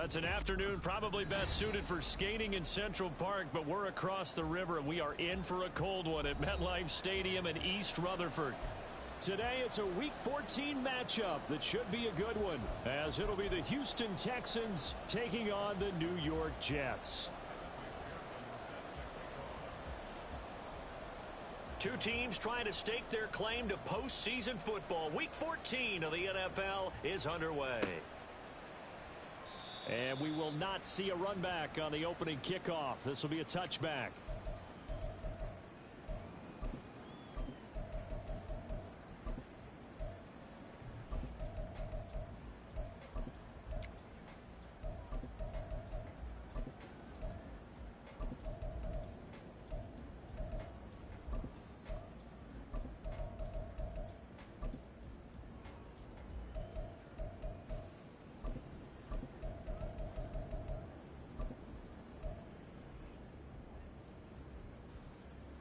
It's an afternoon probably best suited for skating in Central Park, but we're across the river and we are in for a cold one at MetLife Stadium in East Rutherford. Today it's a Week 14 matchup that should be a good one, as it'll be the Houston Texans taking on the New York Jets. Two teams trying to stake their claim to postseason football. Week 14 of the NFL is underway. And we will not see a run back on the opening kickoff. This will be a touchback.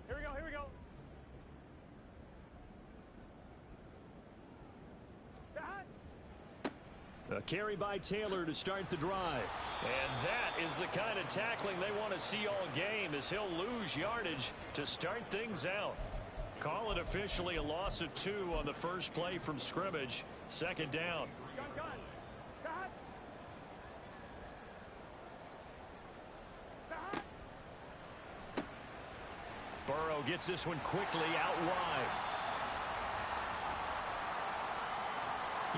Here we go. A carry by Taylor to start the drive. And that is the kind of tackling they want to see all game, as he'll lose yardage to start things out. Call it officially a loss of 2 on the first play from scrimmage. Second down. Burrow gets this one quickly out wide.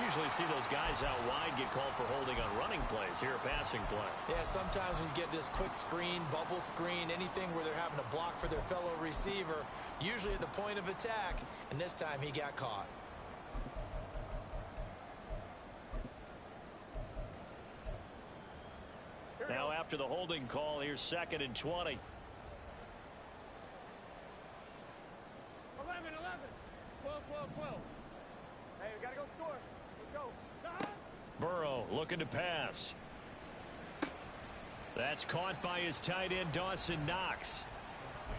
Usually see those guys out wide get called for holding on running plays. Here, a passing play. Yeah, sometimes when you get this quick screen, bubble screen, anything where they're having to block for their fellow receiver, usually at the point of attack, and this time he got caught. Now after the holding call, here's 2nd and 20. 11, 12. Hey, we gotta go score. Let's go. Burrow looking to pass. That's caught by his tight end, Dawson Knox.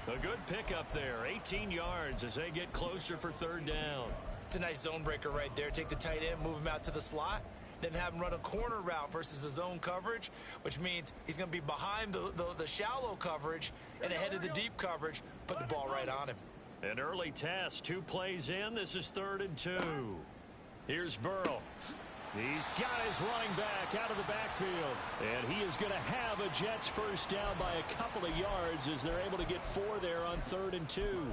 A good pickup there, 18 yards as they get closer for 3rd down. It's a nice zone breaker right there. Take the tight end, move him out to the slot, then have him run a corner route versus the zone coverage, which means he's going to be behind the shallow coverage and ahead of the deep coverage, put the ball right on him. An early test, 2 plays in. This is 3rd and 2. Here's Burrow. He's got his running back out of the backfield. And he is going to have a Jets first down by a couple of yards as they're able to get 4 there on 3rd and 2.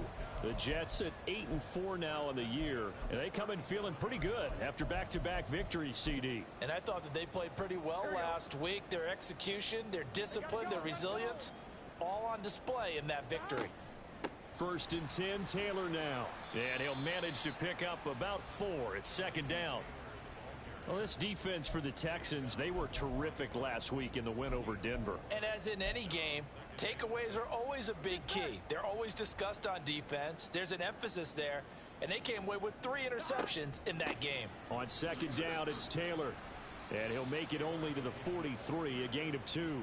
The Jets at 8-4 now in the year. And they come in feeling pretty good after back-to-back victories, CD. And I thought that they played pretty well last week. Their execution, their discipline, their resilience, all on display in that victory. 1st and 10, Taylor now. And he'll manage to pick up about 4. It's 2nd down. Well, this defense for the Texans, they were terrific last week in the win over Denver. And as in any game, takeaways are always a big key. They're always discussed on defense. There's an emphasis there, and they came away with 3 interceptions in that game. On 2nd down, it's Taylor. And he'll make it only to the 43, a gain of 2.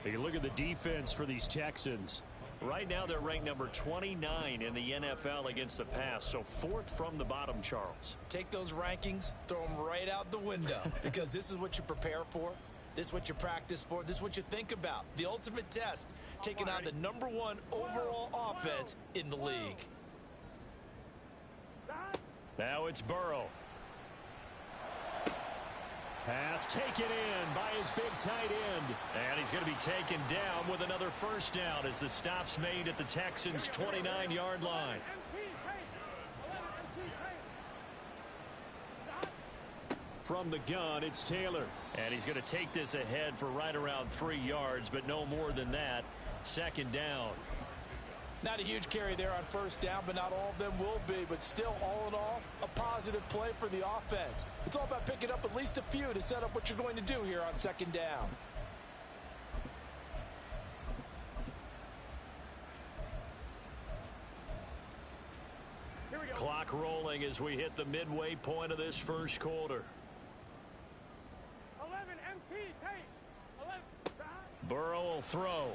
You look at the defense for these Texans. Right now, they're ranked number 29 in the NFL against the pass, so 4th from the bottom, Charles. Take those rankings, throw them right out the window, because this is what you prepare for. This is what you practice for. This is what you think about. The ultimate test, taking on the number 1 overall offense in the league. Now it's Burrow. Pass taken in by his big tight end. And he's going to be taken down with another first down as the stop's made at the Texans' 29-yard line. From the gun, it's Taylor. And he's going to take this ahead for right around 3 yards, but no more than that. 2nd down. Not a huge carry there on first down, but not all of them will be. But still, all in all, a positive play for the offense. It's all about picking up at least a few to set up what you're going to do here on 2nd down. Here we go. Clock rolling as we hit the midway point of this first quarter. 11, MT, tape. 11. Burrow will throw.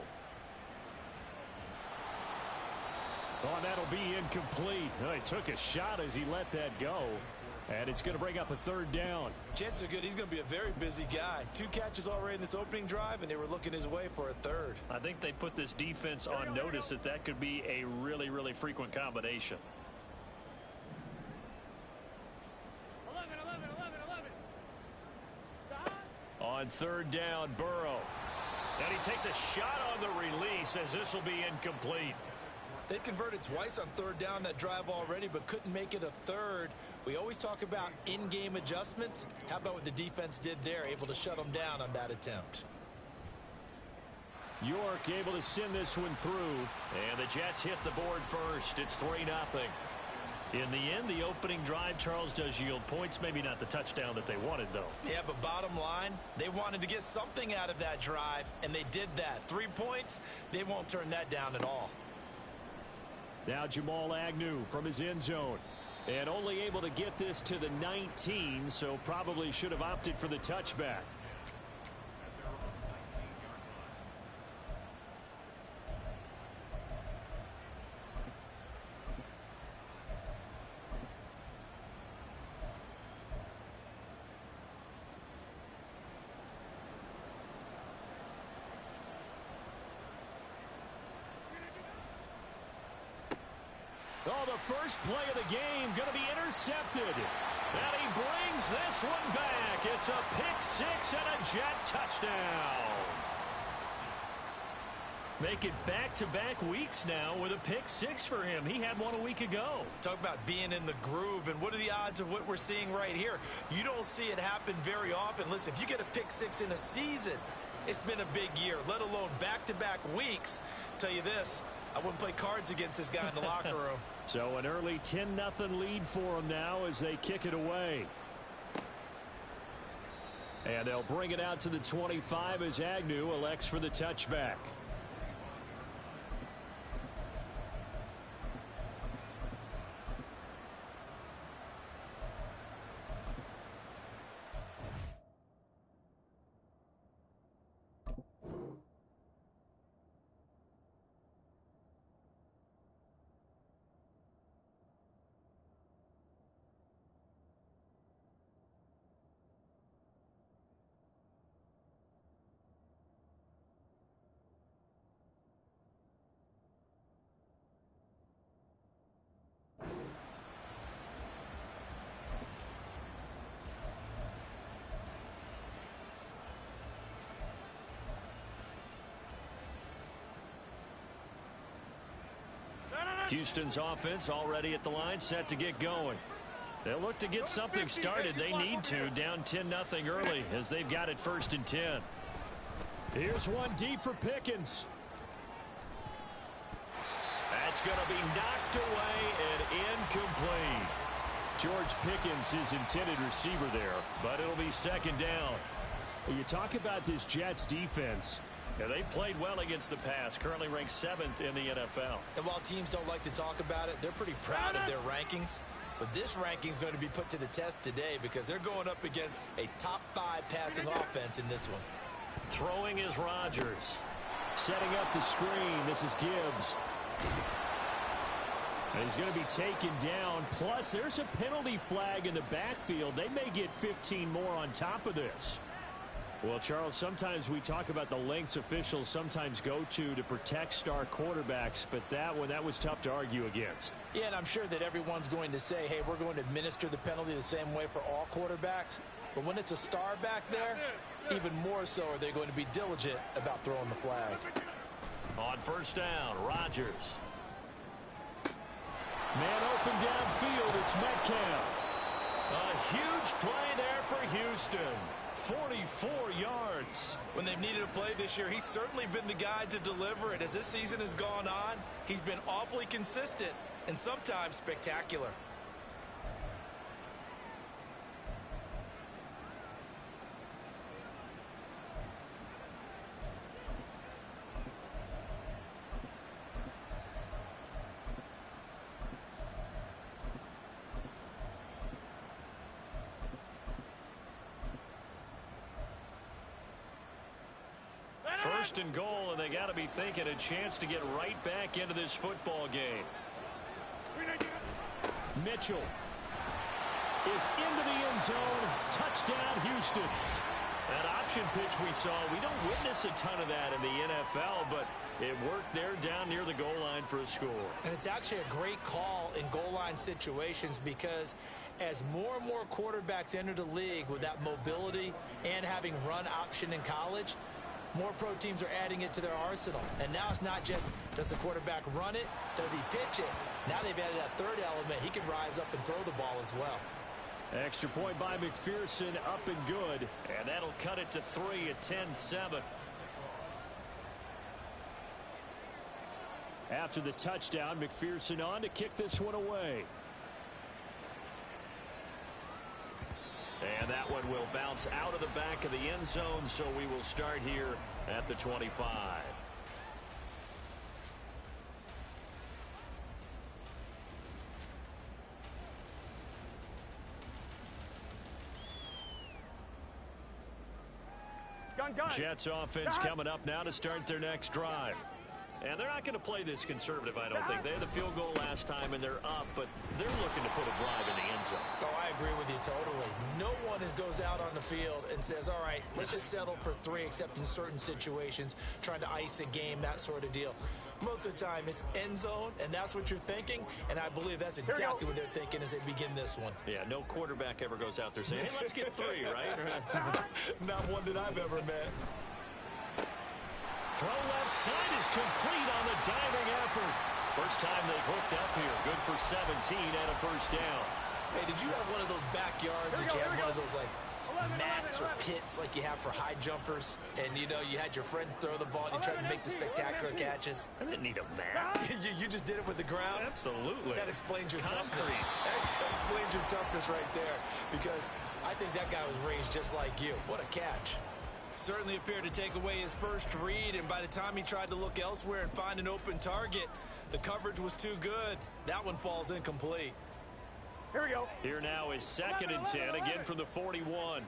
Oh, that'll be incomplete. Oh, he took a shot as he let that go. And it's going to bring up a third down. Chances are good he's going to be a very busy guy. 2 catches already in this opening drive, and they were looking his way for a third. I think they put this defense on notice that could be a really, really frequent combination. 11. Stop. On third down, Burrow. And he takes a shot on the release as this will be incomplete. They converted twice on third down that drive already, but couldn't make it a third. We always talk about in-game adjustments. How about what the defense did there, able to shut them down on that attempt? York able to send this one through. And the Jets hit the board first. It's 3-0. In the end, the opening drive, Charles, does yield points. Maybe not the touchdown that they wanted, though. Yeah, but bottom line, they wanted to get something out of that drive, and they did that. 3 points, they won't turn that down at all. Now Jamal Agnew from his end zone. And only able to get this to the 19, so probably should have opted for the touchback. Oh, the first play of the game going to be intercepted. And he brings this one back. It's a pick-6 and a Jet touchdown. Make it back-to-back weeks now with a pick-6 for him. He had one a week ago. Talk about being in the groove, and what are the odds of what we're seeing right here? You don't see it happen very often. Listen, if you get a pick-6 in a season, it's been a big year, let alone back-to-back weeks. Tell you this, I wouldn't play cards against this guy in the locker room. So an early 10-0 lead for them now as they kick it away. And they'll bring it out to the 25 as Agnew elects for the touchback. Houston's offense already at the line, set to get going. They'll look to get something started. They need to, down 10-0 early as they've got it 1st and 10. Here's one deep for Pickens. That's going to be knocked away and incomplete. George Pickens, his intended receiver there, but it'll be 2nd down. You talk about this Jets defense. Yeah, they've played well against the pass, currently ranked 7th in the NFL. And while teams don't like to talk about it, they're pretty proud of their rankings. But this ranking is going to be put to the test today because they're going up against a top 5 passing offense in this one. Throwing is Rodgers. Setting up the screen. This is Gibbs. And he's going to be taken down. Plus, there's a penalty flag in the backfield. They may get 15 more on top of this. Well, Charles, sometimes we talk about the lengths officials sometimes go to protect star quarterbacks, but that was tough to argue against. Yeah, and I'm sure that everyone's going to say, hey, we're going to administer the penalty the same way for all quarterbacks. But when it's a star back there, even more so are they going to be diligent about throwing the flag. On 1st down, Rodgers. Man open downfield, it's Metcalf. A huge play there for Houston. 44 yards. When they've needed a play this year, he's certainly been the guy to deliver it. As this season has gone on, he's been awfully consistent and sometimes spectacular. First and goal, and they got to be thinking a chance to get right back into this football game. Mitchell. is into the end zone. Touchdown, Houston. That option pitch we saw, we don't witness a ton of that in the NFL, but it worked there down near the goal line for a score. And it's actually a great call in goal line situations because as more and more quarterbacks enter the league with that mobility and having run option in college, more pro teams are adding it to their arsenal. And now it's not just, does the quarterback run it? Does he pitch it? Now they've added that third element. He can rise up and throw the ball as well. Extra point by McPherson, up and good. And that'll cut it to 3 at 10-7. After the touchdown, McPherson on to kick this one away. And that one will bounce out of the back of the end zone, so we will start here at the 25. Jets offense coming up now to start their next drive. And they're not going to play this conservative, I don't think. They had the field goal last time, and they're up, but they're looking to put a drive in the end zone. Oh, I agree with you totally. No one goes out on the field and says, all right, let's just settle for 3, except in certain situations, trying to ice a game, that sort of deal. Most of the time, it's end zone, and that's what you're thinking, and I believe that's exactly what they're thinking as they begin this one. Yeah, no quarterback ever goes out there saying, hey, let's get 3, right? Not one that I've ever met. Throw left side is complete on the diving effort. First time they've hooked up here. Good for 17 and a first down. Hey, did you have one of those backyards that you had one of those, like, mats or pits like you have for high jumpers? And, you know, you had your friends throw the ball and you tried to make the spectacular catches? I didn't need a mat. you just did it with the ground? Absolutely. That explains your Concrete. toughness. That explains your toughness right there. Because I think that guy was raised just like you. What a catch. Certainly appeared to take away his first read, and by the time he tried to look elsewhere and find an open target, the coverage was too good. That one falls incomplete. Here we go. Here now is 2nd and 10, again from the 41.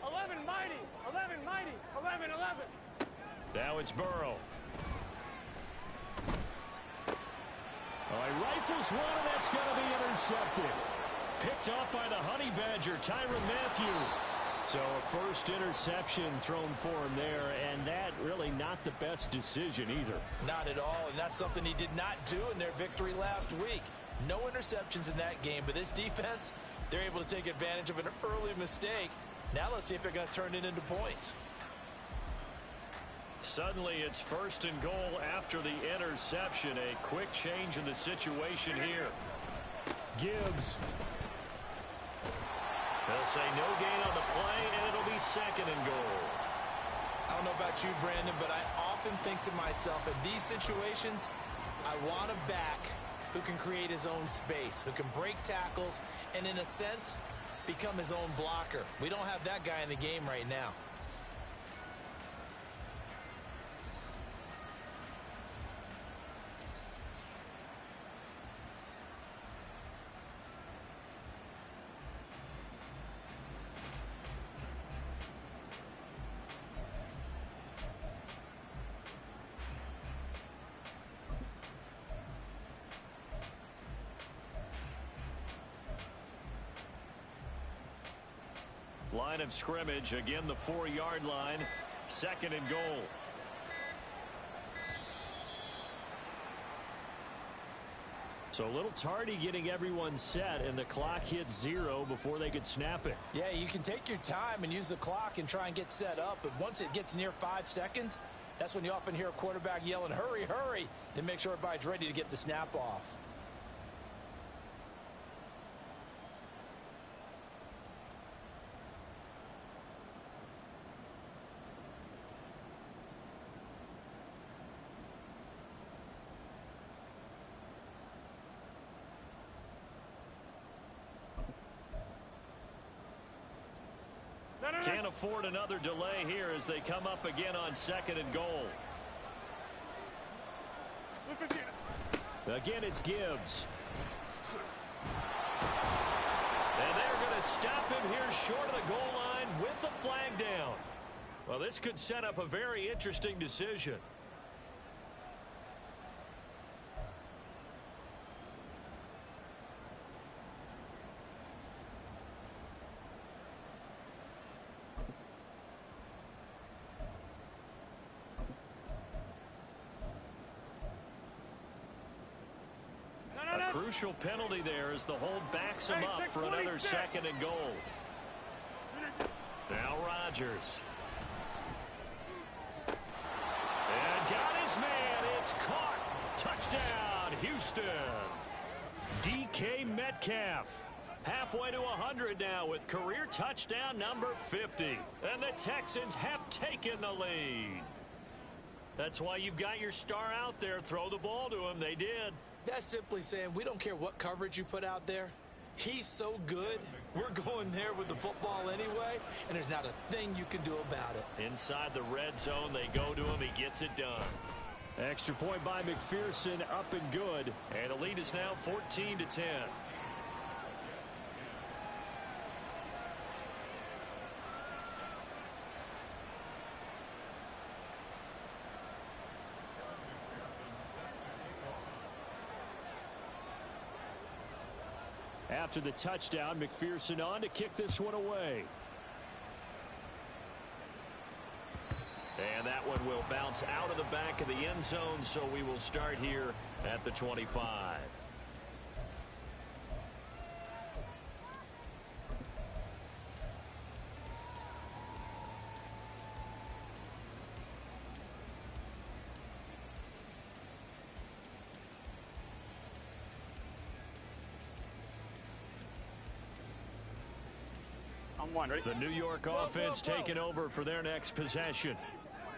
11 mighty, 11 mighty, 11, 11. Now it's Burrow. Oh, he rifles one, and that's going to be intercepted. Picked off by the Honey Badger, Tyrann Mathieu. So a first interception thrown for him there, and that really not the best decision either. Not at all, and that's something he did not do in their victory last week. No interceptions in that game, but this defense, they're able to take advantage of an early mistake. Now let's see if they're going to turn it into points. Suddenly it's 1st and goal after the interception. A quick change in the situation here. Gibbs. They'll say no gain on the play, and it'll be 2nd and goal. I don't know about you, Brandon, but I often think to myself, in these situations, I want a back who can create his own space, who can break tackles, and in a sense, become his own blocker. We don't have that guy in the game right now. Line of scrimmage, again the 4-yard line, 2nd and goal. So a little tardy getting everyone set, and the clock hits 0 before they could snap it. Yeah, you can take your time and use the clock and try and get set up, but once it gets near 5 seconds, that's when you often hear a quarterback yelling, hurry, hurry, to make sure everybody's ready to get the snap off. Can't afford another delay here as they come up again on 2nd and goal. Again, it's Gibbs. And they're going to stop him here short of the goal line with the flag down. Well, this could set up a very interesting decision. crucial penalty there as the hold backs him up for another 2nd and goal. Now Rodgers. And got his man. It's caught. Touchdown, Houston. DK Metcalf. Halfway to 100 now with career touchdown number 50. And the Texans have taken the lead. That's why you've got your star out there. Throw the ball to him. They did. That's simply saying we don't care what coverage you put out there. He's so good. We're going there with the football anyway, and there's not a thing you can do about it. Inside the red zone, they go to him. He gets it done. Extra point by McPherson, up and good. And the lead is now 14-10. After the touchdown, McPherson on to kick this one away. And that one will bounce out of the back of the end zone, so we will start here at the 25. The New York offense taking over for their next possession.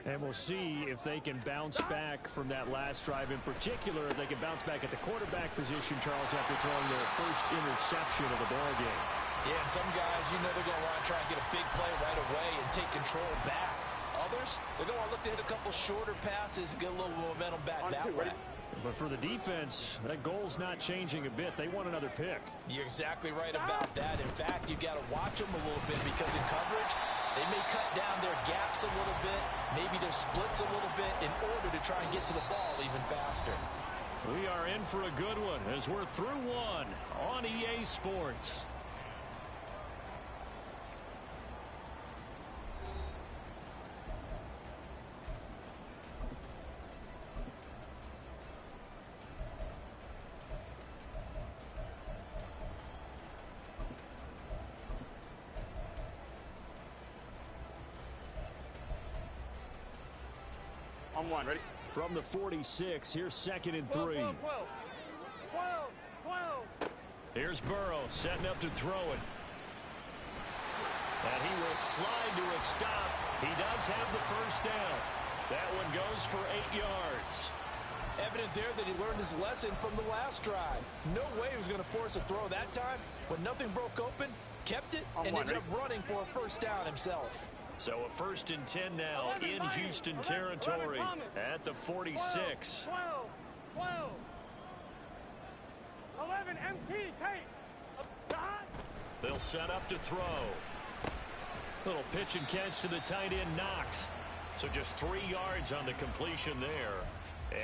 And we'll see if they can bounce back from that last drive. In particular, if they can bounce back at the quarterback position, Charles, after throwing their first interception of the ball game. Yeah, and some guys, you know they're going to want to try and get a big play right away and take control back. Others, they're going to want to look to hit a couple shorter passes and get a little momentum back that way. But for the defense, that goal's not changing a bit. They want another pick. You're exactly right about that. In fact, you've got to watch them a little bit because in coverage, they may cut down their gaps a little bit, maybe their splits a little bit in order to try and get to the ball even faster. We are in for a good one as we're through one on EA Sports. On one, ready? From the 46, here's 2nd and 3. 12. Here's Burrow setting up to throw it. And he will slide to a stop. He does have the first down. That one goes for 8 yards. Evident there that he learned his lesson from the last drive. No way he was going to force a throw that time. When nothing broke open, kept it, and ended up running for a first down himself. So a 1st and 10 now in Houston territory at the 46. 12. 11, MT, take. They'll set up to throw. Little pitch and catch to the tight end, Knox. So just 3 yards on the completion there.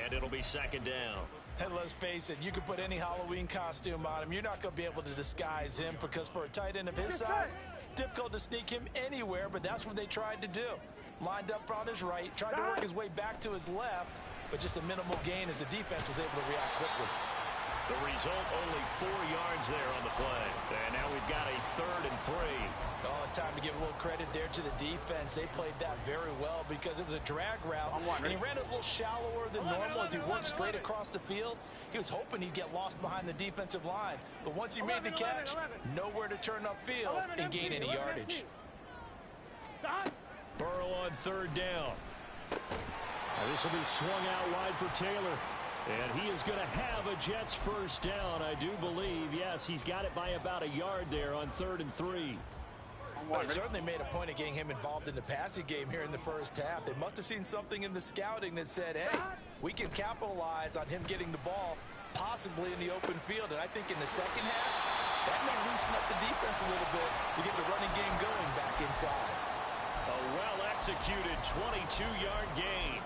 And it'll be 2nd down. And let's face it, you can put any Halloween costume on him. You're not going to be able to disguise him because for a tight end of his size, difficult to sneak him anywhere, but that's what they tried to do. Lined up on his right, tried to work his way back to his left, but just a minimal gain as the defense was able to react quickly. The result, only 4 yards there on the play. And now we've got a 3rd and 3. Oh, it's time to give a little credit there to the defense. They played that very well because it was a drag route, and he ran it a little shallower than normal as he worked straight across the field. He was hoping he'd get lost behind the defensive line, but once he made the catch, nowhere to turn upfield and gain any yardage. Burrow on 3rd down. This will be swung out wide for Taylor. And he is going to have a Jets first down, I do believe. Yes, he's got it by about a yard there on 3rd and 3. Well, they certainly made a point of getting him involved in the passing game here in the first half. They must have seen something in the scouting that said, hey, we can capitalize on him getting the ball, possibly in the open field. And I think in the second half, that may loosen up the defense a little bit to get the running game going back inside. A well-executed 22-yard gain.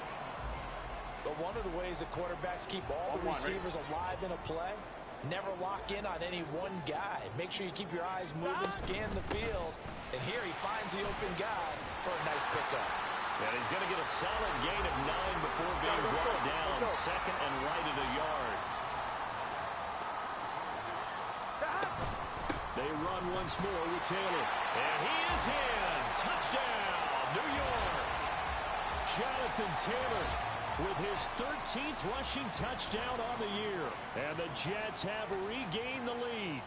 But one of the ways that quarterbacks keep all the receivers alive in a play, never lock in on any one guy. Make sure you keep your eyes moving, scan the field. And here he finds the open guy for a nice pickup. And he's going to get a solid gain of 9 before being brought down. 2nd and right at a yard. They run once more with Taylor. And he is in. Touchdown, New York. Jonathan Taylor with his 13th rushing touchdown on the year. And the Jets have regained the lead.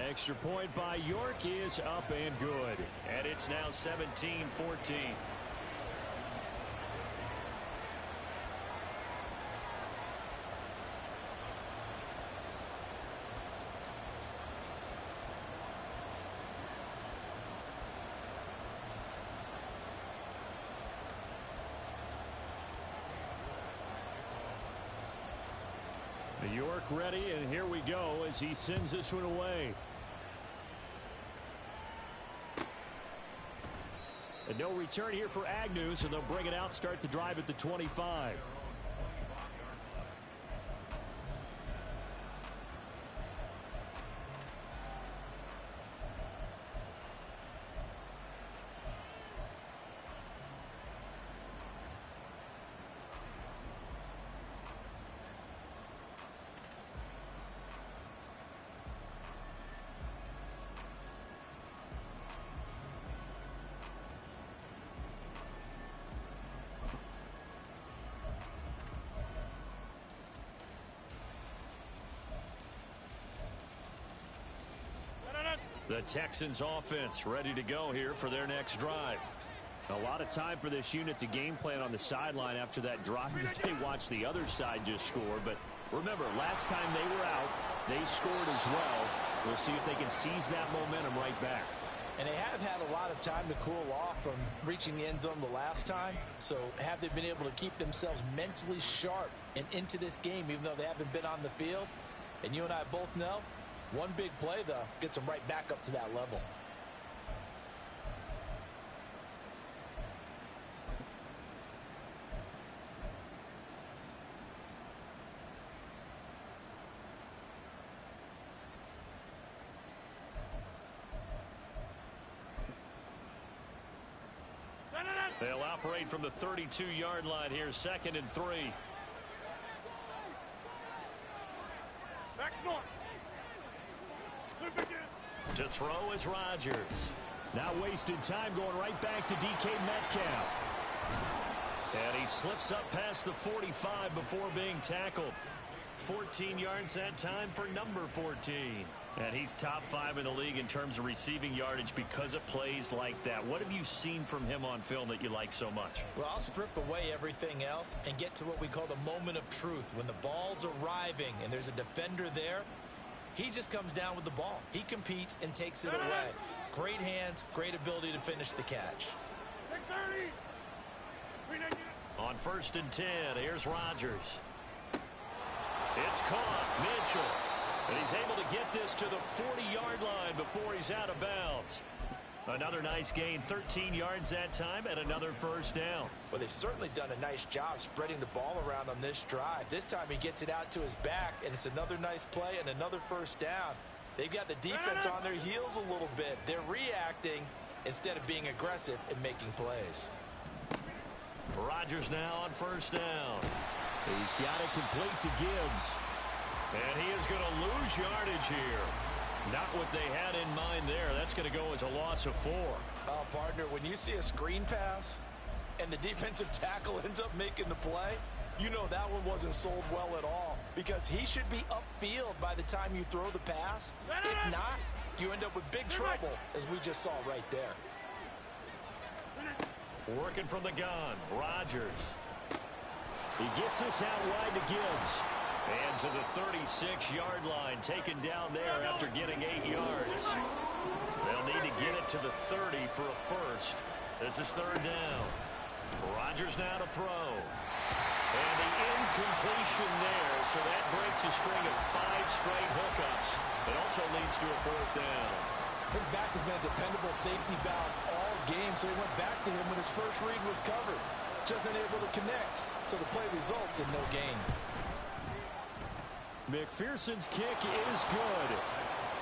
Extra point by York is up and good. And it's now 17-14. York ready, and here we go as he sends this one away. And no return here for Agnew, so they'll bring it out, start the drive at the 25. The Texans offense ready to go here for their next drive. A lot of time for this unit to game plan on the sideline after that drive that they watched the other side just score. But remember, last time they were out, they scored as well. We'll see if they can seize that momentum right back. And they have had a lot of time to cool off from reaching the end zone the last time. So have they been able to keep themselves mentally sharp and into this game, even though they haven't been on the field? And you and I both know, one big play, though, gets them right back up to that level. They'll operate from the 32-yard line here, 2nd and 3. Back north. To throw is Rodgers. Now wasted time going right back to DK Metcalf. And he slips up past the 45 before being tackled. 14 yards that time for number 14. And he's top 5 in the league in terms of receiving yardage because of plays like that. What have you seen from him on film that you like so much? Well, I'll strip away everything else and get to what we call the moment of truth. When the ball's arriving and there's a defender there, he just comes down with the ball. He competes and takes it away. Great hands, great ability to finish the catch. On 1st and 10, here's Rodgers. It's caught. Mitchell. And he's able to get this to the 40-yard line before he's out of bounds. Another nice gain, 13 yards that time, and another first down. Well, they've certainly done a nice job spreading the ball around on this drive. This time he gets it out to his back, and it's another nice play and another first down. They've got the defense on their heels a little bit. They're reacting instead of being aggressive and making plays. Rodgers now on first down. He's got it complete to Gibbs. And he is going to lose yardage here. Not what they had in mind there. That's going to go as a loss of 4. Oh, partner, when you see a screen pass and the defensive tackle ends up making the play, you know that one wasn't sold well at all, because he should be upfield by the time you throw the pass. If not, you end up with big trouble, as we just saw right there. Working from the gun, Rodgers. He gets this out wide to Gibbs. And to the 36-yard line, taken down there after getting 8 yards. They'll need to get it to the 30 for a first. This is 3rd down. Rodgers now to throw. And the incompletion there, so that breaks a string of 5 straight hookups. It also leads to a 4th down. His back has been a dependable safety valve all game, so he went back to him when his first read was covered. Just unable to connect, so the play results in no gain. McPherson's kick is good.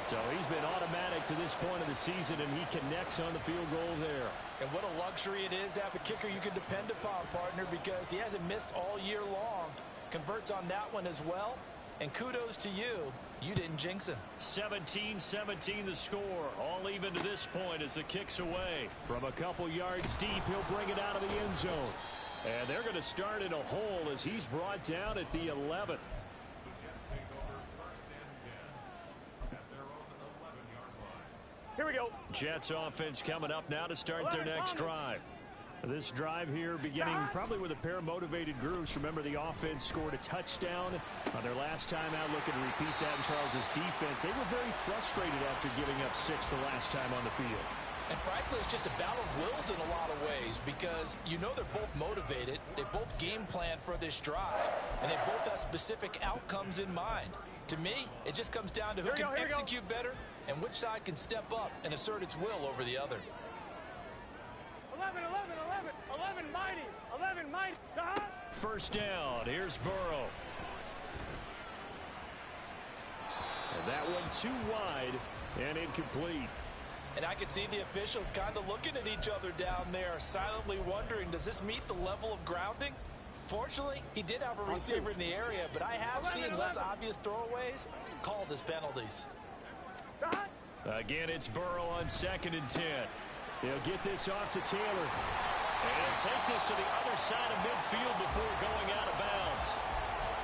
So he's been automatic to this point of the season, and he connects on the field goal there. And what a luxury it is to have a kicker you can depend upon, partner, because he hasn't missed all year long. Converts on that one as well. And kudos to you. You didn't jinx him. 17-17 the score. All even to this point as the kick's away. From a couple yards deep, he'll bring it out of the end zone. And they're going to start in a hole as he's brought down at the 11. Here we go. Jets offense coming up now to start their next drive. This drive here beginning probably with a pair of motivated groups. Remember, the offense scored a touchdown on their last time out. Looking to repeat that in Charles's defense. They were very frustrated after giving up 6 the last time on the field. And frankly, it's just a battle of wills in a lot of ways because you know they're both motivated. They both game plan for this drive, and they both have specific outcomes in mind. To me, it just comes down to who can execute better and which side can step up and assert its will over the other. 11, 11 mighty. First down. Here's Burrow. And that one too wide and incomplete. And I can see the officials kind of looking at each other down there, silently wondering, does this meet the level of grounding? Fortunately, he did have a receiver in the area, but I have seen less obvious throwaways called as penalties. Again, it's Burrow on 2nd and 10. He'll get this off to Taylor. And take this to the other side of midfield before going out of bounds.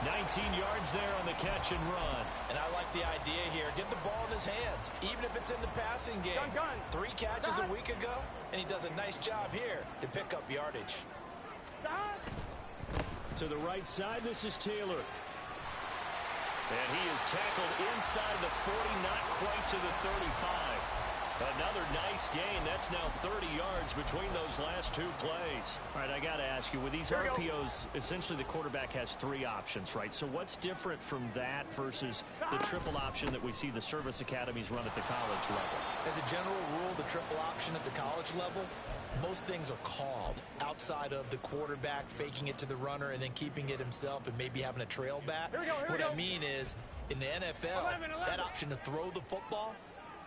19 yards there on the catch and run. And I like the idea here. Get the ball in his hands, even if it's in the passing game. 3 catches a week ago, and he does a nice job here to pick up yardage. To the right side, this is Taylor. And he is tackled inside the 40, not quite to the 35. Another nice gain. That's now 30 yards between those last 2 plays. All right, I got to ask you, with these RPOs, essentially the quarterback has 3 options, right? So what's different from that versus the triple option that we see the service academies run at the college level? As a general rule, the triple option at the college level, most things are called outside of the quarterback faking it to the runner and then keeping it himself and maybe having a trail back. What I mean is, in the NFL, that option to throw the football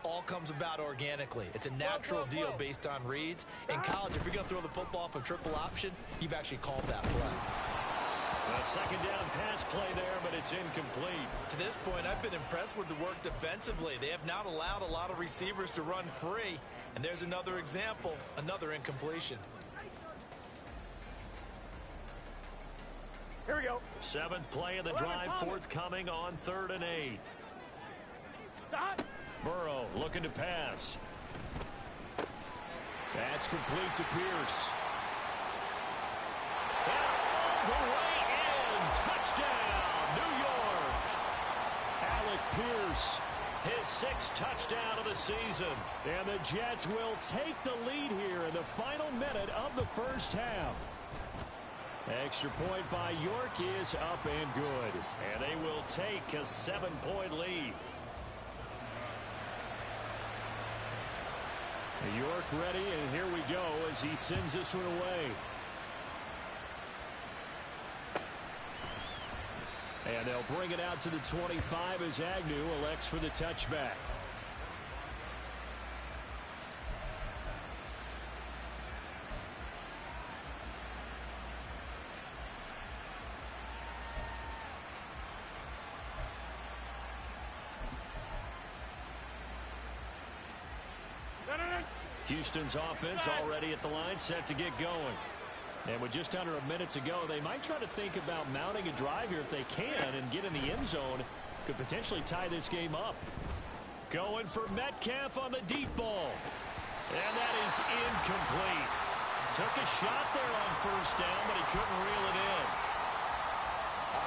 all comes about organically. It's a natural deal based on reads. In college, if you're going to throw the football for triple option, you've actually called that play. A 2nd down pass play there, but it's incomplete. To this point, I've been impressed with the work defensively. They have not allowed a lot of receivers to run free. And there's another example, another incompletion. Here we go. 7th play of the drive, forthcoming on 3rd and 8. Burrow looking to pass. That's complete to Pierce. And all the way in. Touchdown, New York. Alec Pierce, his 6th touchdown of the season. And the Jets will take the lead here in the final minute of the first half. Extra point by York is up and good. And they will take a 7-point lead. York ready, and here we go as he sends this one away. And they'll bring it out to the 25 as Agnew elects for the touchback. Houston's offense already at the line, set to get going. And with just under a minute to go, they might try to think about mounting a drive here if they can and get in the end zone. Could potentially tie this game up. Going for Metcalf on the deep ball. And that is incomplete. Took a shot there on 1st down, but he couldn't reel it in.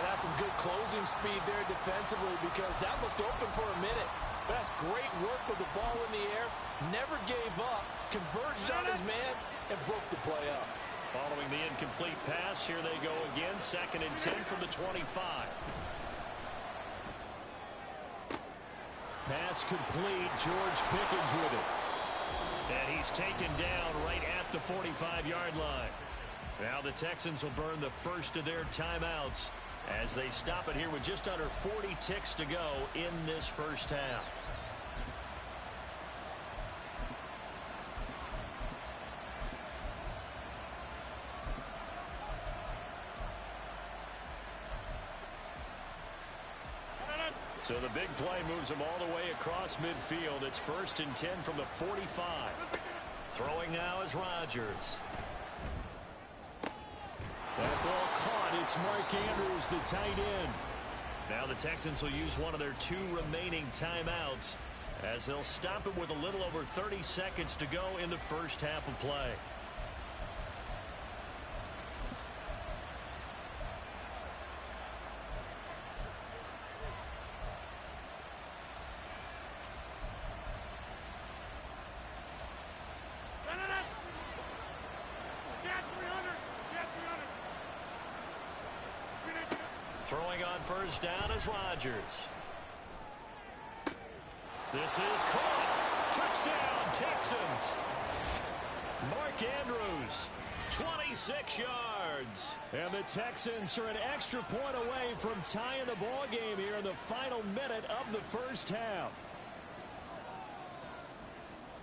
That's some good closing speed there defensively because that looked open for a minute. That's great work with the ball in the air. Never gave up, converged on his man, and broke the play up. Following the incomplete pass, here they go again. 2nd and 10 from the 25. Pass complete. George Pickens with it. And he's taken down right at the 45-yard line. Now the Texans will burn the first of their timeouts as they stop it here with just under 40 ticks to go in this first half. So the big play moves them all the way across midfield. It's 1st and 10 from the 45. Throwing now is Rodgers. That ball caught. It's Mark Andrews, the tight end. Now the Texans will use one of their 2 remaining timeouts as they'll stop it with a little over 30 seconds to go in the first half of play. Throwing on first down is Rodgers. This is caught. Touchdown, Texans. Mark Andrews, 26 yards. And the Texans are an extra point away from tying the ball game here in the final minute of the first half.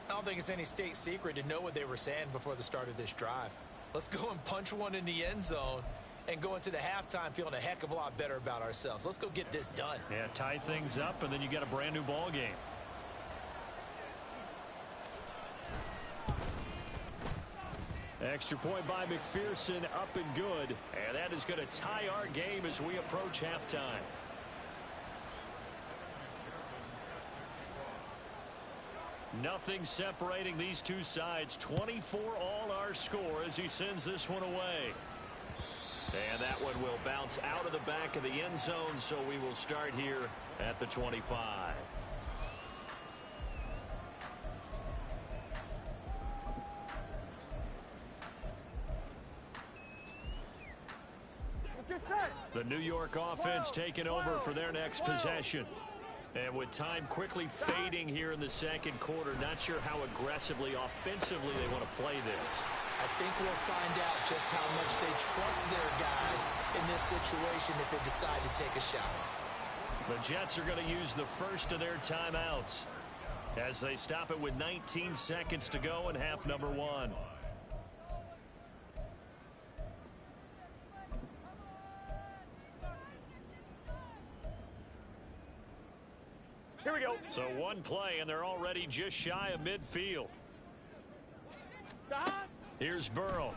I don't think it's any state secret to know what they were saying before the start of this drive. Let's go and punch one in the end zone and go into the halftime feeling a heck of a lot better about ourselves. Let's go get this done. Yeah, tie things up, and then you get a brand new ball game. Extra point by McPherson, up and good. And that is going to tie our game as we approach halftime. Nothing separating these two sides. 24 all our score as he sends this one away. And that one will bounce out of the back of the end zone, so we will start here at the 25. The New York offense taking over for their next possession. And with time quickly fading here in the second quarter, not sure how aggressively, offensively they want to play this. I think we'll find out just how much they trust their guys in this situation if they decide to take a shot. The Jets are going to use the first of their timeouts as they stop it with 19 seconds to go in half number 1. Here we go. So one play, and they're already just shy of midfield. Here's Burrow.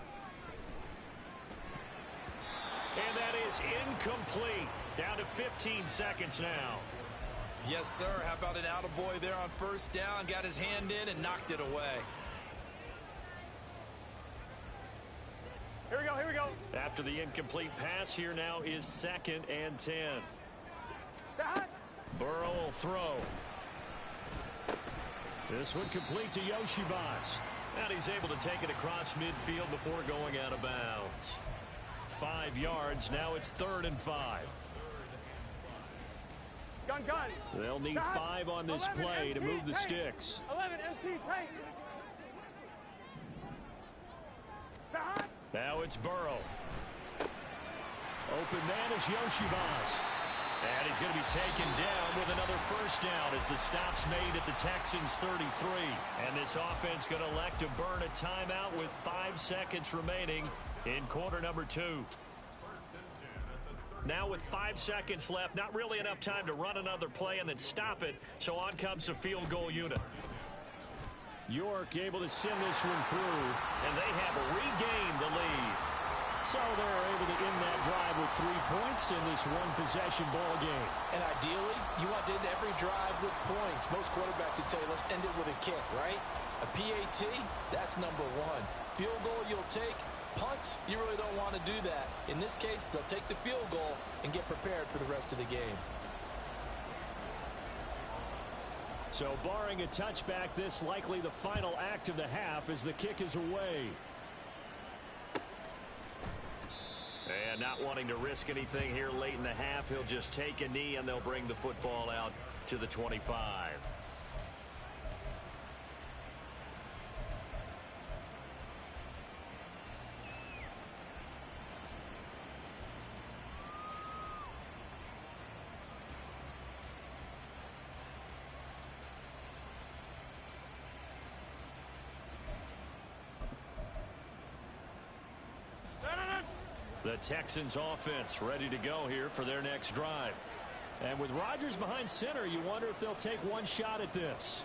And that is incomplete. Down to 15 seconds now. Yes, sir. How about an attaboy there on first down? Got his hand in and knocked it away. Here we go, here we go. After the incomplete pass, here now is 2nd and 10. Burrow will throw. This one complete to Yoshibas. And he's able to take it across midfield before going out of bounds. 5 yards. Now it's 3rd and 5. Gun. They'll need 5 on this play to move the sticks. 11 MT tank. Now it's Burrow. Open man is Yoshibas. And he's going to be taken down with another first down as the stop's made at the Texans 33. And this offense going to elect to burn a timeout with 5 seconds remaining in quarter number 2. Now with 5 seconds left, not really enough time to run another play and then stop it. So on comes the field goal unit. York able to send this one through. And they have regained the lead. So they're able to end that drive with 3 points in this one-possession ball game. And ideally, you want to end every drive with points. Most quarterbacks would tell you, let's end it with a kick, right? A PAT, that's number 1. Field goal you'll take. Punts, you really don't want to do that. In this case, they'll take the field goal and get prepared for the rest of the game. So barring a touchback, this likely the final act of the half as the kick is away. And not wanting to risk anything here late in the half, he'll just take a knee and they'll bring the football out to the 25. The Texans offense ready to go here for their next drive. And with Rodgers behind center, you wonder if they'll take one shot at this.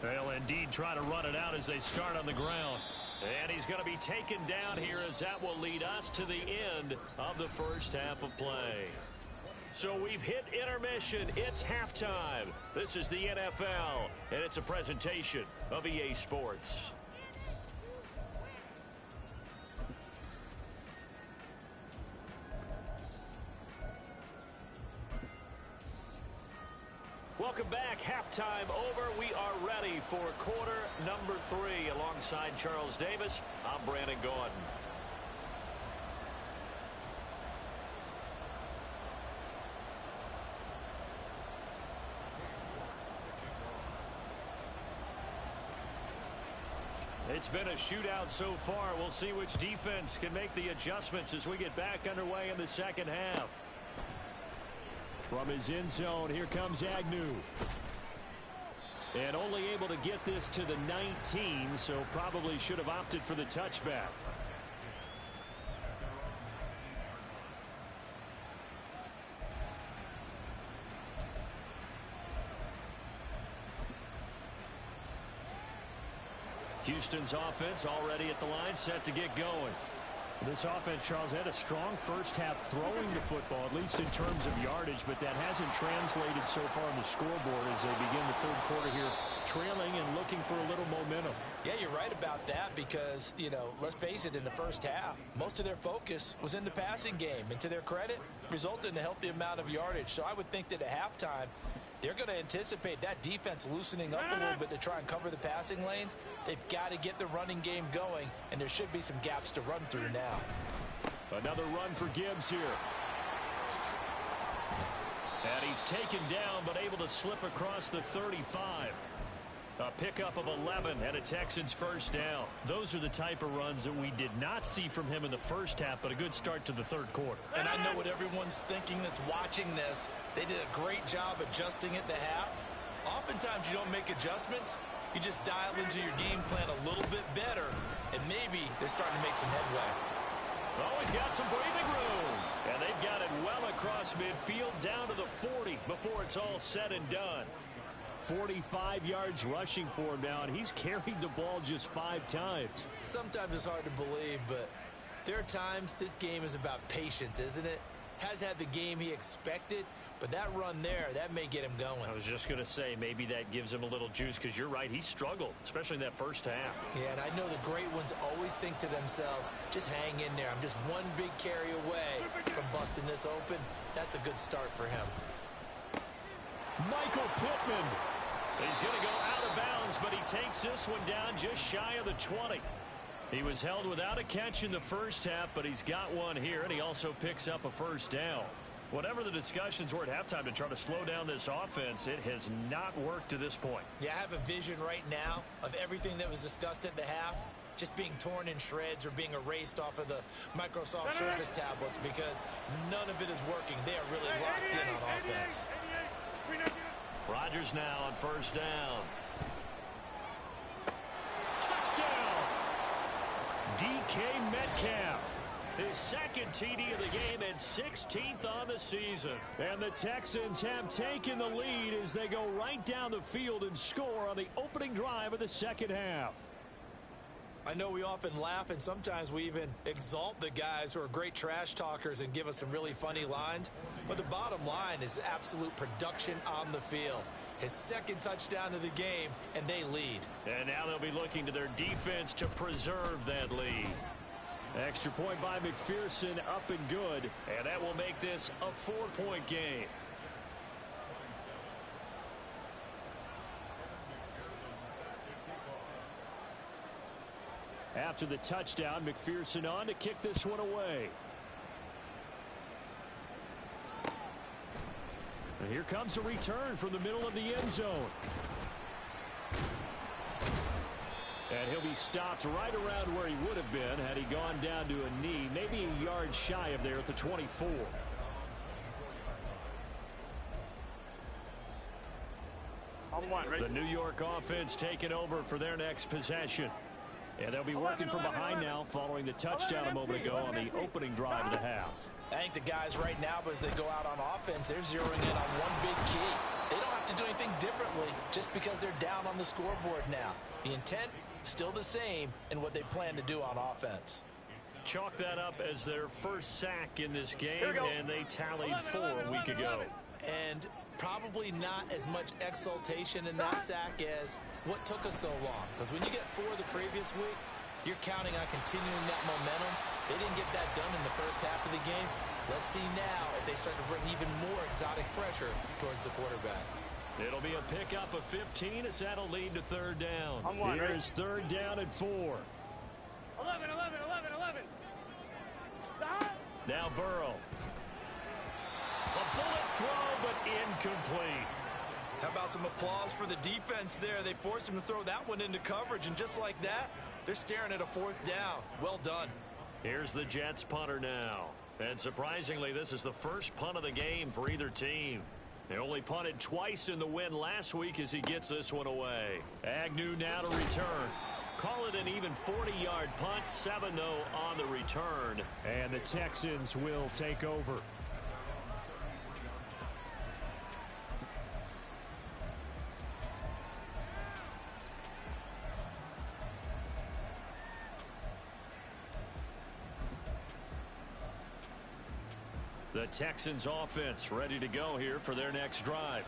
They'll indeed try to run it out as they start on the ground. And he's going to be taken down here as that will lead us to the end of the first half of play. So we've hit intermission. It's halftime. This is the NFL, and it's a presentation of EA Sports. Welcome back. Halftime over. We are ready for quarter number 3. Alongside Charles Davis, I'm Brandon Gordon. It's been a shootout so far. We'll see which defense can make the adjustments as we get back underway in the second half. From his end zone, here comes Agnew. And only able to get this to the 19, so probably should have opted for the touchback. Houston's offense already at the line, set to get going. This offense, Charles, had a strong first half throwing the football, at least in terms of yardage, but that hasn't translated so far on the scoreboard as they begin the third quarter here, trailing and looking for a little momentum. Yeah, you're right about that because, let's face it, in the first half, most of their focus was in the passing game. And to their credit, resulted in a healthy amount of yardage. So I would think that at halftime, they're going to anticipate that defense loosening up a little bit to try and cover the passing lanes. They've got to get the running game going, and there should be some gaps to run through now. Another run for Gibbs here. And he's taken down, but able to slip across the 35. A pickup of 11 and a Texans first down. Those are the type of runs that we did not see from him in the first half, but a good start to the third quarter. And I know what everyone's thinking that's watching this. They did a great job adjusting at the half. Oftentimes you don't make adjustments. You just dial into your game plan a little bit better, and maybe they're starting to make some headway. Oh, he's got some breathing room. And they've got it well across midfield down to the 40 before it's all said and done. 45 yards rushing for him now, and he's carried the ball just 5 times. Sometimes it's hard to believe, but there are times this game is about patience, isn't it? Has had the game he expected, but that run there, that may get him going. I was just going to say, maybe that gives him a little juice, because you're right, he struggled, especially in that first half. Yeah, and I know the great ones always think to themselves, just hang in there. I'm just one big carry away from busting this open. That's a good start for him. Michael Pittman. He's going to go out of bounds, but he takes this one down just shy of the 20. He was held without a catch in the first half, but he's got one here, and he also picks up a first down. Whatever the discussions were at halftime to try to slow down this offense, it has not worked to this point. Yeah, I have a vision right now of everything that was discussed at the half just being torn in shreds or being erased off of the Microsoft Surface tablets because none of it is working. They are really locked in on offense. Rodgers now on first down. Touchdown! DK Metcalf. His second TD of the game and 16th on the season. And the Texans have taken the lead as they go right down the field and score on the opening drive of the second half. I know we often laugh and sometimes we even exalt the guys who are great trash talkers and give us some really funny lines. But the bottom line is absolute production on the field. His second touchdown of the game, and they lead. And now they'll be looking to their defense to preserve that lead. Extra point by McPherson, up and good. And that will make this a 4-point game. After the touchdown, McPherson on to kick this one away. And here comes a return from the middle of the end zone. And he'll be stopped right around where he would have been had he gone down to a knee, maybe a yard shy of there at the 24. The New York offense taking over for their next possession. And they'll be working from behind now following the touchdown a moment ago on the opening drive of the half. I think the guys right now, as they go out on offense, they're zeroing in on one big key. They don't have to do anything differently just because they're down on the scoreboard now. The intent, still the same in what they plan to do on offense. Chalk that up as their first sack in this game, and they tallied 4 a week ago. And probably not as much exultation in that sack as what took us so long. Because when you get 4 the previous week, you're counting on continuing that momentum. They didn't get that done in the first half of the game. Let's see now if they start to bring even more exotic pressure towards the quarterback. It'll be a pickup of 15 as that'll lead to third down. Here's third down at 4. 11. Now Burrow. A bullet throw, but incomplete. How about some applause for the defense there? They forced him to throw that one into coverage, and just like that, they're staring at a 4th down. Well done. Here's the Jets punter now. And surprisingly, this is the first punt of the game for either team. They only punted twice in the win last week as he gets this one away. Agnew now to return. Call it an even 40-yard punt. 7, though, on the return. And the Texans will take over. The Texans offense ready to go here for their next drive.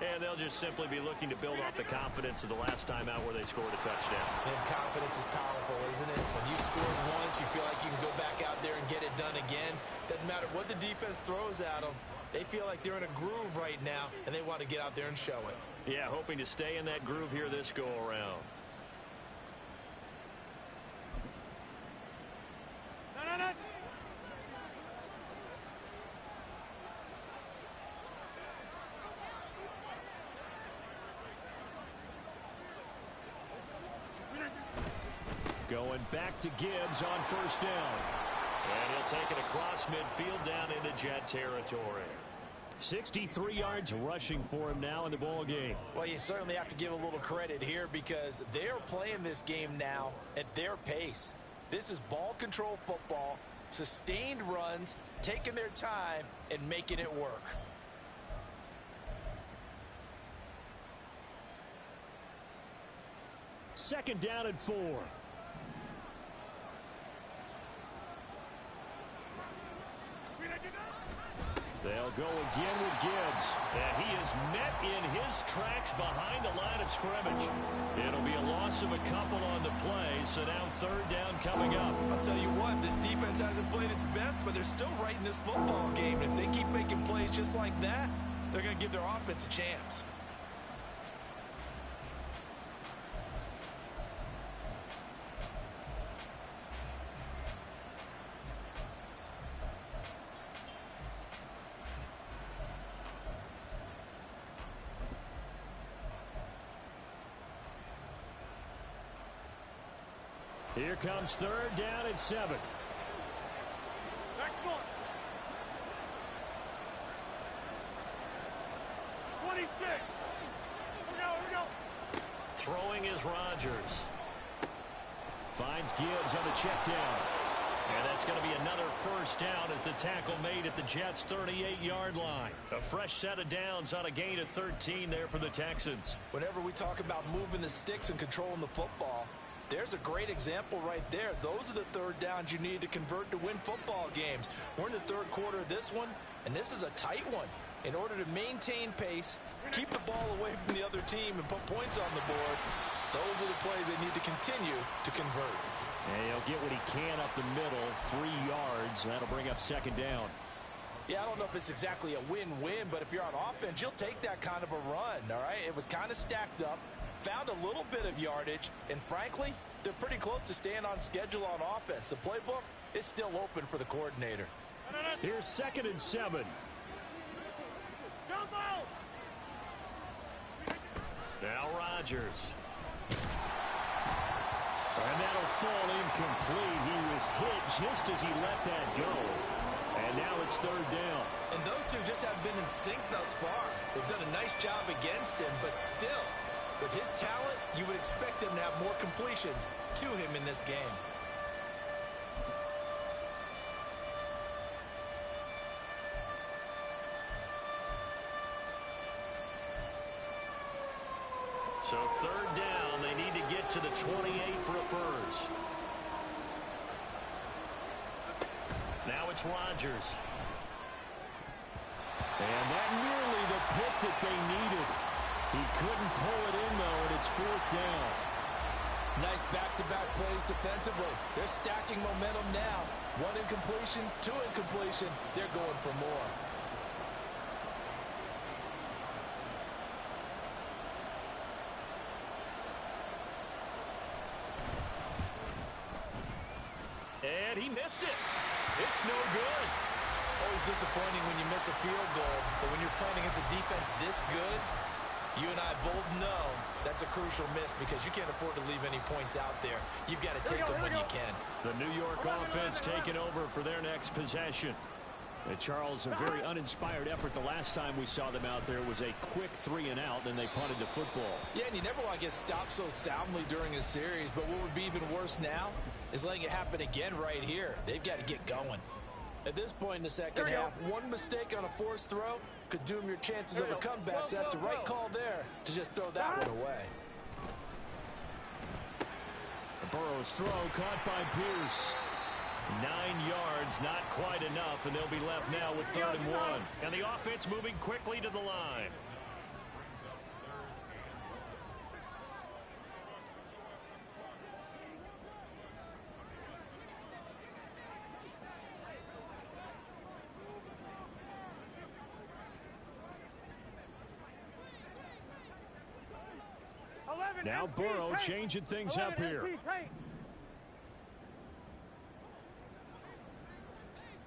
And they'll just simply be looking to build off the confidence of the last time out where they scored a touchdown. And confidence is powerful, isn't it? When you've scored once, you feel like you can go back out there and get it done again. Doesn't matter what the defense throws at them. They feel like they're in a groove right now, and they want to get out there and show it. Yeah, hoping to stay in that groove here this go-around. No. Going back to Gibbs on first down. And he'll take it across midfield down into Jet territory. 63 yards rushing for him now in the ball game. Well, you certainly have to give a little credit here because they're playing this game now at their pace. This is ball control football, sustained runs, taking their time, and making it work. Second down and 4. They'll go again with Gibbs. And he is met in his tracks behind the line of scrimmage. It'll be a loss of a couple on the play, so now third down coming up. I'll tell you what, this defense hasn't played its best, but they're still right in this football game. If they keep making plays just like that, they're going to give their offense a chance. Here comes third down and 7. Back one. 26. Here we go. Throwing is Rodgers. Finds Gibbs on the check down. And that's going to be another first down as the tackle made at the Jets' 38-yard line. A fresh set of downs on a gain of 13 there for the Texans. Whenever we talk about moving the sticks and controlling the football, there's a great example right there. Those are the third downs you need to convert to win football games. We're in the third quarter of this one, and this is a tight one. In order to maintain pace, keep the ball away from the other team, and put points on the board, those are the plays they need to continue to convert. And he'll get what he can up the middle, 3 yards. That'll bring up second down. Yeah, I don't know if it's exactly a win-win, but if you're on offense, you'll take that kind of a run, all right? It was kind of stacked up. Found a little bit of yardage, and frankly, they're pretty close to staying on schedule on offense. The playbook is still open for the coordinator. Here's second and 7. Jump out. Now Rodgers. And that'll fall incomplete. He was hit just as he let that go. And now it's third down. And those two just haven't been in sync thus far. They've done a nice job against him, but still, with his talent, you would expect him to have more completions to him in this game. So third down, they need to get to the 28 for a first. Now it's Rodgers. And that nearly the pick that they needed. He couldn't pull it in, though, and it's fourth down. Nice back-to-back plays defensively. They're stacking momentum now. One incompletion, two incompletion. They're going for more. And he missed it. It's no good. Always disappointing when you miss a field goal, but when you're playing against a defense this good, you and I both know that's a crucial miss because you can't afford to leave any points out there. You've got to take them when you can. The New York offense taking over for their next possession. And Charles, a very uninspired effort the last time we saw them out there was a quick 3-and-out, and they punted the football. Yeah, and you never want to get stopped so soundly during a series, but what would be even worse now is letting it happen again right here. They've got to get going. At this point in the second half, one mistake on a forced throw could doom your chances of a comeback. So that's the right call there to just throw that one away. Burrow's throw caught by Pierce. 9 yards, not quite enough, and they'll be left now with 3rd and 1. And the offense moving quickly to the line. Now Burrow changing things up here.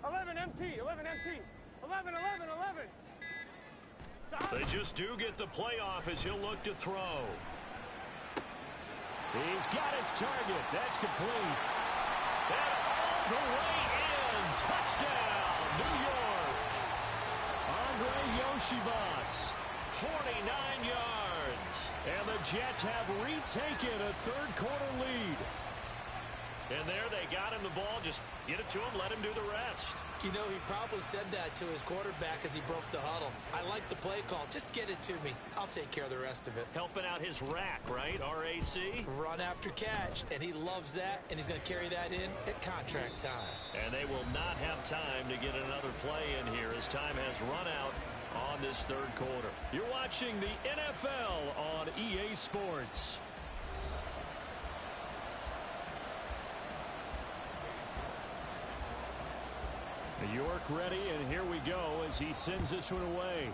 11 MT, 11 MT, 11, 11, 11. They just do get the playoff as he'll look to throw. He's got his target. That's complete. And all the way in. Touchdown, New York. Andre Yoshibas. 49 yards. And the Jets have retaken a third-quarter lead. And there they got him the ball. Just get it to him, let him do the rest. You know, he probably said that to his quarterback as he broke the huddle. I like the play call. Just get it to me. I'll take care of the rest of it. Helping out his rack, right? RAC. Run after catch, and he loves that, and he's going to carry that in at contract time. And they will not have time to get another play in here as time has run out on this third quarter. You're watching the NFL on EA Sports. York ready, and here we go as he sends this one away.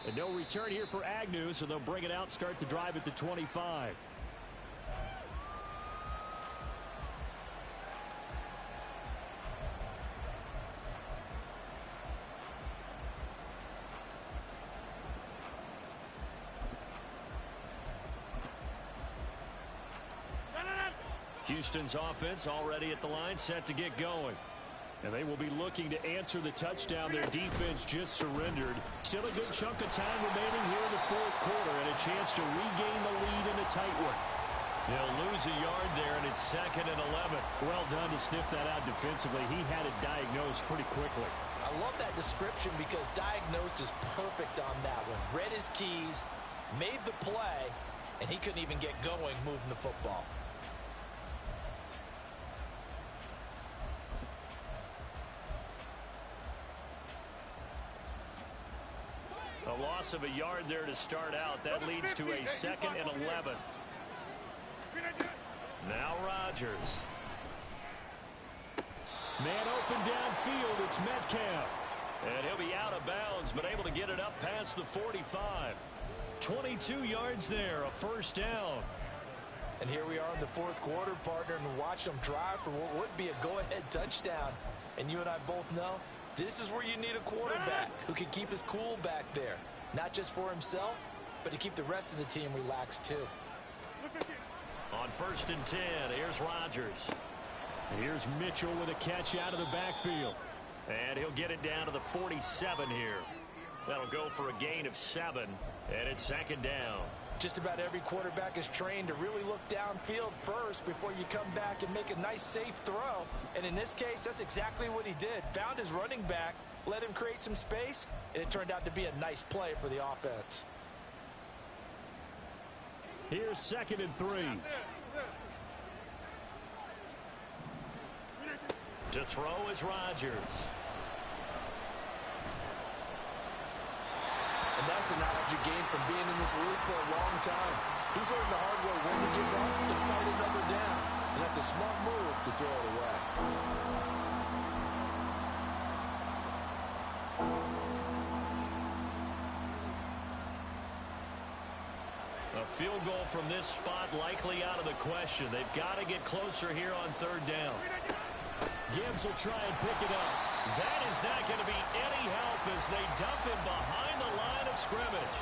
And no return here for Agnew, so they'll bring it out, start the drive at the 25. Houston's offense already at the line, set to get going. And they will be looking to answer the touchdown their defense just surrendered. Still a good chunk of time remaining here in the fourth quarter and a chance to regain the lead in a tight one. They'll lose a yard there, and it's 2nd and 11. Well done to sniff that out defensively. He had it diagnosed pretty quickly. I love that description because diagnosed is perfect on that one. Read his keys, made the play, and he couldn't even get going moving the football. A loss of a yard there to start out. That leads to a 2nd and 11. Now Rodgers. Man open downfield. It's Metcalf. And he'll be out of bounds, but able to get it up past the 45. 22 yards there, a first down. And here we are in the fourth quarter, partner, and watch them drive for what would be a go-ahead touchdown. And you and I both know this is where you need a quarterback who can keep his cool back there. Not just for himself, but to keep the rest of the team relaxed too. On 1st and 10, here's Rodgers. And here's Mitchell with a catch out of the backfield. And he'll get it down to the 47 here. That'll go for a gain of 7, and it's 2nd down. Just about every quarterback is trained to really look downfield first before you come back and make a nice, safe throw. And in this case, that's exactly what he did. Found his running back, let him create some space, and it turned out to be a nice play for the offense. Here's 2nd and 3. To throw is Rodgers. And that's the knowledge you gain from being in this league for a long time. He's learned the hard way when to give up and fight another down. And that's a smart move to throw it away. A field goal from this spot likely out of the question. They've got to get closer here on 3rd down. Gibbs will try and pick it up. That is not going to be any help as they dump him behind the line of scrimmage.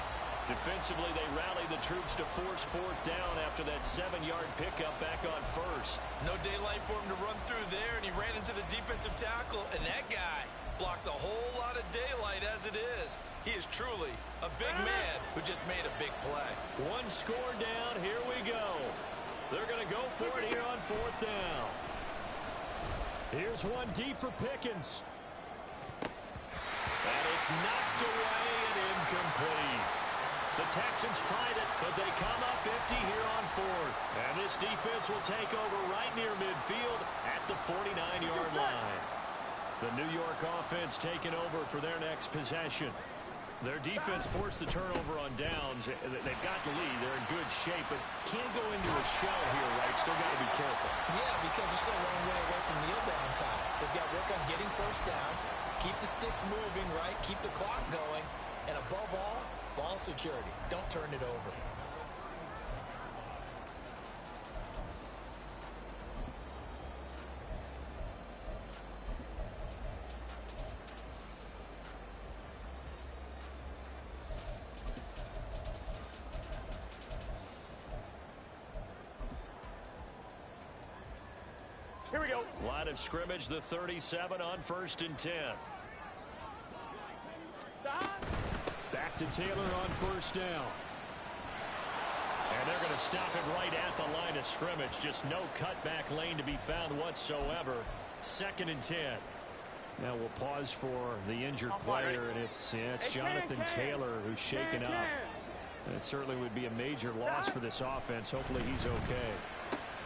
Defensively, they rallied the troops to force 4th down after that 7-yard pickup back on 1st. No daylight for him to run through there, and he ran into the defensive tackle, and that guy blocks a whole lot of daylight as it is. He is truly a big man who just made a big play. 1 score down. Here we go. They're going to go for it here on 4th down. Here's one deep for Pickens. And it's knocked away and incomplete. The Texans tried it, but they come up empty here on 4th. And this defense will take over right near midfield at the 49-yard line. The New York offense taking over for their next possession. Their defense forced the turnover on downs. They've got the lead. They're in good shape, but can't go into a shell here, right? Still got to be careful. Yeah, because they're still a long way away from kneel down time. So they've got to work on getting 1st downs, keep the sticks moving, right? Keep the clock going. And above all, ball security. Don't turn it over. Here we go. Line of scrimmage, the 37 on 1st and 10. Back to Taylor on 1st down. And they're going to stop it right at the line of scrimmage. Just no cutback lane to be found whatsoever. 2nd and 10. Now we'll pause for the injured player, and it's Jonathan Taylor who's shaken up. It certainly would be a major loss for this offense. Hopefully he's okay.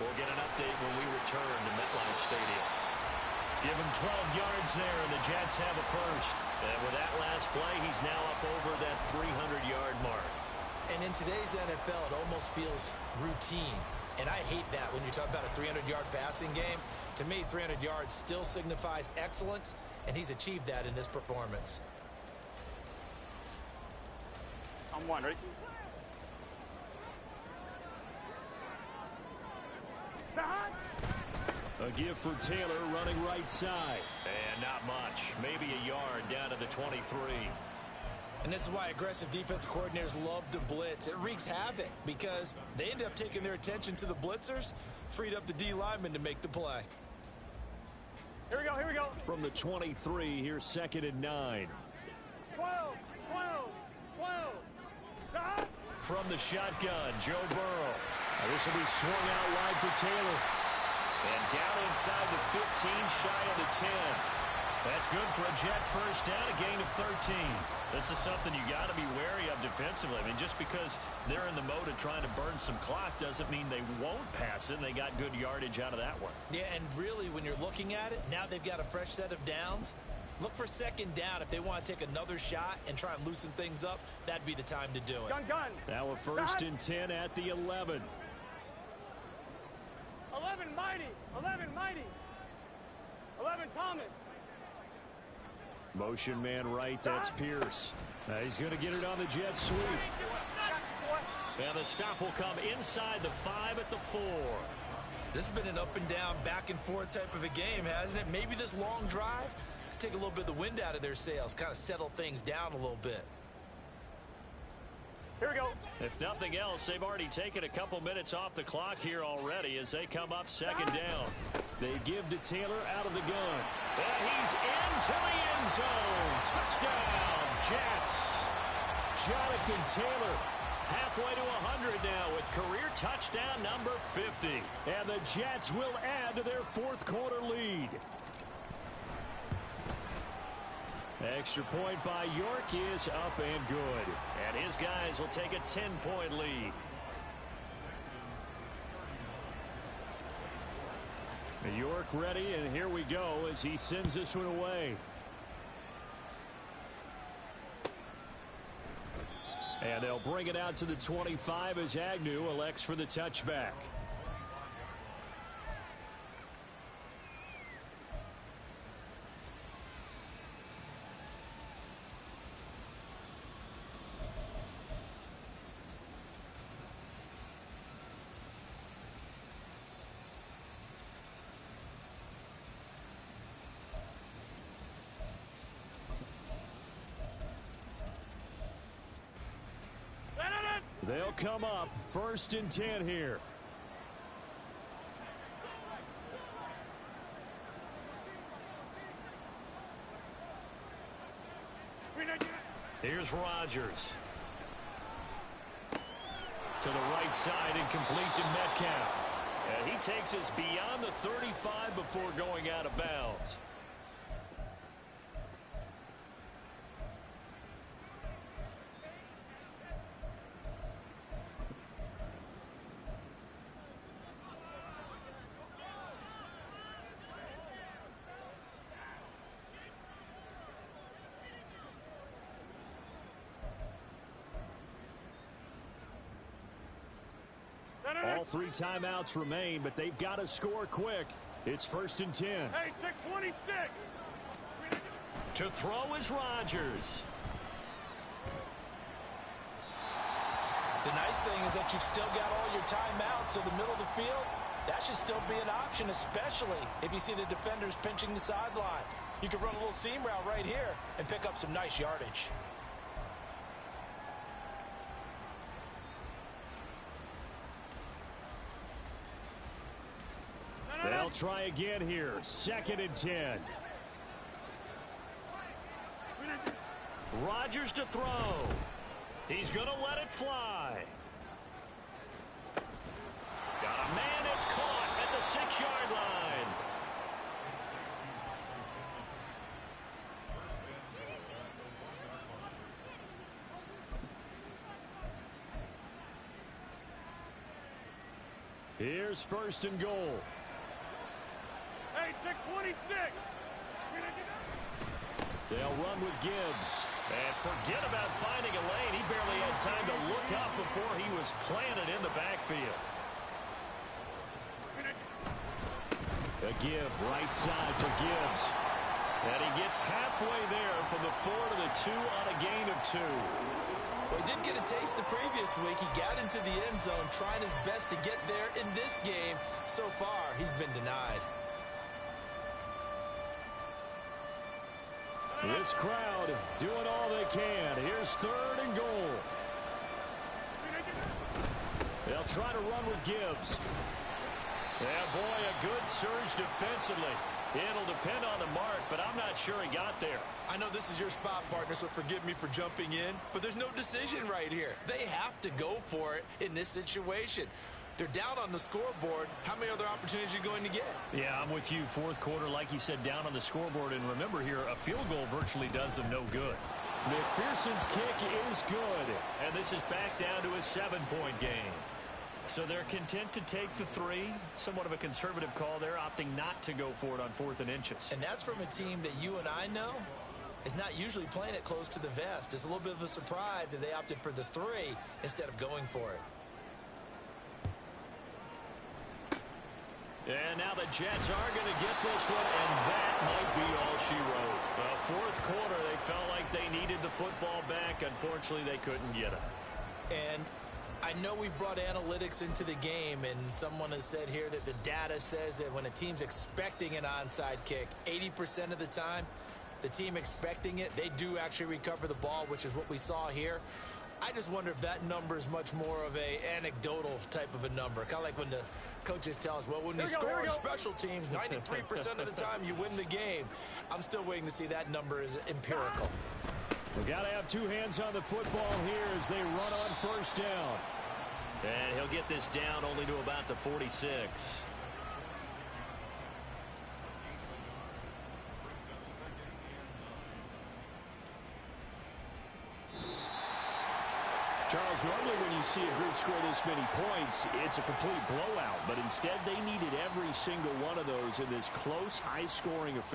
We'll get an update when we return to MetLife Stadium. Give him 12 yards there, and the Jets have a first. And with that last play, he's now up over that 300-yard mark. And in today's NFL, it almost feels routine. And I hate that when you talk about a 300-yard passing game. To me, 300 yards still signifies excellence, and he's achieved that in this performance. I'm one, right? A give for Taylor running right side. And not much. Maybe a yard down to the 23. And this is why aggressive defensive coordinators love to blitz. It wreaks havoc because they end up taking their attention to the blitzers, freed up the D lineman to make the play. Here we go, here we go. From the 23, here's 2nd and 9. 12, 12, 12. From the shotgun, Joe Burrow. This will be swung out wide for Taylor. And down inside the 15, shy of the 10. That's good for a Jet first down, a gain of 13. This is something you got to be wary of defensively. I mean, just because they're in the mode of trying to burn some clock doesn't mean they won't pass it. And they got good yardage out of that one. Yeah, and really, when you're looking at it, now they've got a fresh set of downs. Look for 2nd down. If they want to take another shot and try and loosen things up, that'd be the time to do it. Gun, gun. Now a 1st and 10 at the 11. 11 mighty. 11 mighty. 11 Thomas. Motion man right, that's Pierce. He's going to get it on the jet sweep. And the stop will come inside the 5 at the 4. This has been an up and down, back and forth type of a game, hasn't it? Maybe this long drive take a little bit of the wind out of their sails, kind of settle things down a little bit. Here we go. If nothing else, they've already taken a couple minutes off the clock here already as they come up 2nd down. They give to Taylor out of the gun. And he's into the end zone. Touchdown, Jets. Jonathan Taylor halfway to 100 now with career touchdown number 50. And the Jets will add to their 4th quarter lead. Extra point by York is up and good. And his guys will take a 10-point lead. York ready, and here we go as he sends this one away. And they'll bring it out to the 25 as Agnew elects for the touchback. They'll come up 1st and 10 here. Here's Rodgers. To the right side and complete to Metcalf. And he takes us beyond the 35 before going out of bounds. All 3 timeouts remain, but they've got to score quick. It's 1st and 10. Hey, check 26. To throw is Rodgers. The nice thing is that you've still got all your timeouts in the middle of the field. That should still be an option, especially if you see the defenders pinching the sideline. You can run a little seam route right here and pick up some nice yardage. They'll try again here. 2nd and 10. Rodgers to throw. He's going to let it fly. Got a man that's caught at the 6-yard line. Here's 1st and goal. Hey, check 26. They'll run with Gibbs. And forget about finding a lane. He barely had time to look up before he was planted in the backfield. A give right side for Gibbs. And he gets halfway there from the 4 to the 2 on a gain of 2. Well, he did get a taste the previous week. He got into the end zone trying his best to get there in this game. So far, he's been denied. This crowd doing all they can. Here's 3rd and goal. They'll try to run with Gibbs. Yeah, boy, a good surge defensively. It'll depend on the mark, but I'm not sure he got there. I know this is your spot, partner, so forgive me for jumping in, but there's no decision right here. They have to go for it in this situation. They're down on the scoreboard. How many other opportunities are you going to get? Yeah, I'm with you. 4th quarter, like you said, down on the scoreboard. And remember here, a field goal virtually does them no good. McPherson's kick is good. And this is back down to a 7-point game. So they're content to take the 3. Somewhat of a conservative call there, opting not to go for it on 4th and inches. And that's from a team that you and I know is not usually playing it close to the vest. It's a little bit of a surprise that they opted for the 3 instead of going for it. And now the Jets are going to get this one, and that might be all she wrote. The 4th quarter, they felt like they needed the football back. Unfortunately, they couldn't get it. And I know we brought analytics into the game, and someone has said here that the data says that when a team's expecting an onside kick, 80% of the time, the team expecting it, they do actually recover the ball, which is what we saw here. I just wonder if that number is much more of a anecdotal type of a number. Kind of like when the coaches tell us, well, when we score on special teams, 93% of the time you win the game. I'm still waiting to see that number is empirical. We've got to have 2 hands on the football here as they run on 1st down. And he'll get this down only to about the 46. Charles, normally when you see a group score this many points, it's a complete blowout. But instead, they needed every single one of those in this close, high-scoring affair.